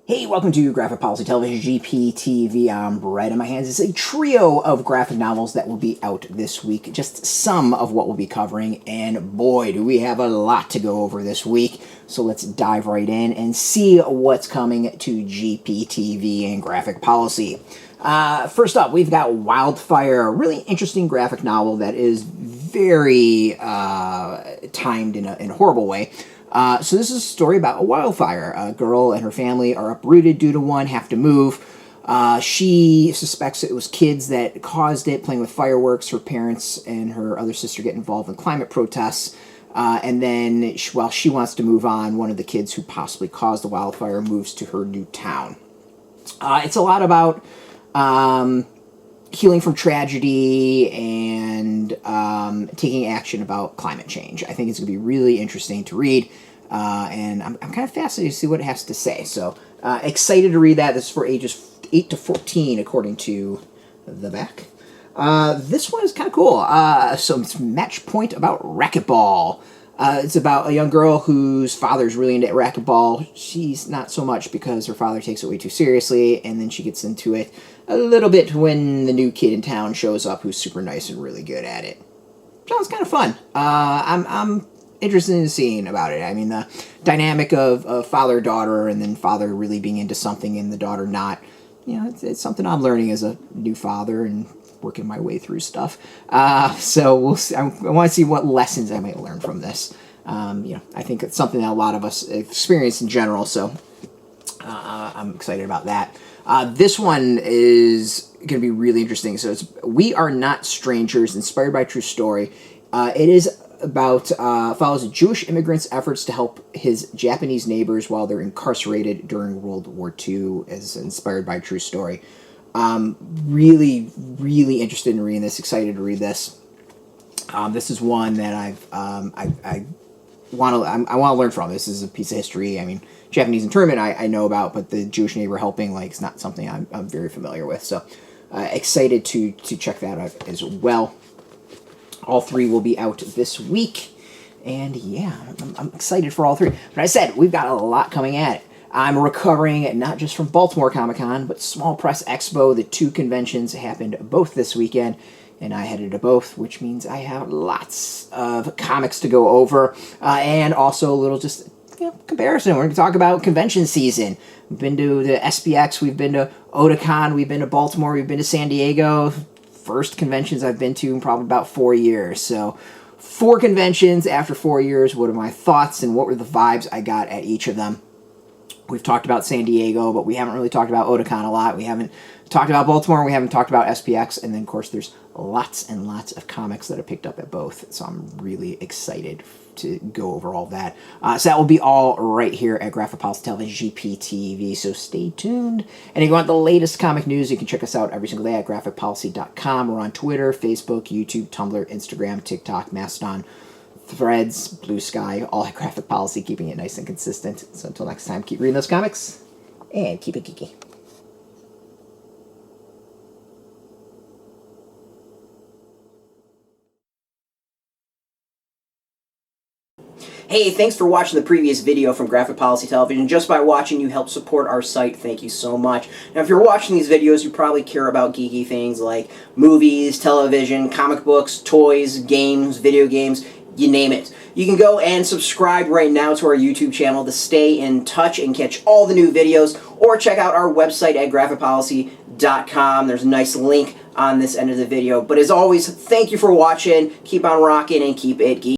Hey, welcome to Graphic Policy Television, GPTV. Right in my hands is a trio of graphic novels that will be out this week. Just some of what we'll be covering, and boy, do we have a lot to go over this week. So let's dive right in and see what's coming to GPTV and Graphic Policy. First up, we've got Wildfire, a really interesting graphic novel that is very timed in a horrible way. So this is a story about a wildfire. A girl and her family are uprooted due to one, have to move. She suspects it was kids that caused it, playing with fireworks. Her parents and her other sister get involved in climate protests. And then, while she wants to move on, one of the kids who possibly caused the wildfire moves to her new town. It's a lot about healing from tragedy and taking action about climate change. I think it's going to be really interesting to read, and I'm kind of fascinated to see what it has to say. So excited to read that. This is for ages 8 to 14, according to the back. This one is kind of cool. So it's Match Point about racquetball. It's about a young girl whose father's really into racquetball. She's not so much because her father takes it way too seriously, and then she gets into it a little bit when the new kid in town shows up who's super nice and really good at it. Sounds kind of fun. I'm interested in seeing about it. I mean, the dynamic of father-daughter, and then father really being into something and the daughter not. You know, it's something I'm learning as a new father and working my way through stuff. So we'll see. I want to see what lessons I might learn from this. I think it's something that a lot of us experience in general, so I'm excited about that. This one is going to be really interesting. So it's We Are Not Strangers, inspired by a true story. It is about follows a Jewish immigrant's efforts to help his Japanese neighbors while they're incarcerated during World War II, as inspired by a true story. Really, really interested in reading this. Excited to read this. This is one that I want to learn from. This is a piece of history. I mean, Japanese internment I know about, but the Jewish neighbor helping is not something I'm very familiar with. So excited to check that out as well. All three will be out this week, and yeah, I'm excited for all three. But I said, we've got a lot coming at it. I'm recovering not just from Baltimore Comic-Con, but Small Press Expo. The two conventions happened both this weekend, and I headed to both, which means I have lots of comics to go over, and also a little just comparison. We're going to talk about convention season. We've been to the SPX, we've been to Otakon, we've been to Baltimore, we've been to San Diego. First conventions I've been to in probably about 4 years. So 4 conventions after 4 years. What are my thoughts and what were the vibes I got at each of them? We've talked about San Diego, but we haven't really talked about Otakon a lot. We haven't talked about Baltimore. We haven't talked about SPX. And then, of course, there's lots and lots of comics that I picked up at both. So I'm really excited to go over all that. So that will be all right here at Graphic Policy Television, GPTV. So stay tuned. And if you want the latest comic news, you can check us out every single day at graphicpolicy.com. We're on Twitter, Facebook, YouTube, Tumblr, Instagram, TikTok, Mastodon, Threads, Blue Sky, all at Graphic Policy, keeping it nice and consistent. So until next time, keep reading those comics, and keep it geeky. Hey, thanks for watching the previous video from Graphic Policy Television. Just by watching, you help support our site. Thank you so much. Now, if you're watching these videos, you probably care about geeky things like movies, television, comic books, toys, games, video games, you name it. You can go and subscribe right now to our YouTube channel to stay in touch and catch all the new videos, or check out our website at graphicpolicy.com. There's a nice link on this end of the video. But as always, thank you for watching. Keep on rocking and keep it geeky.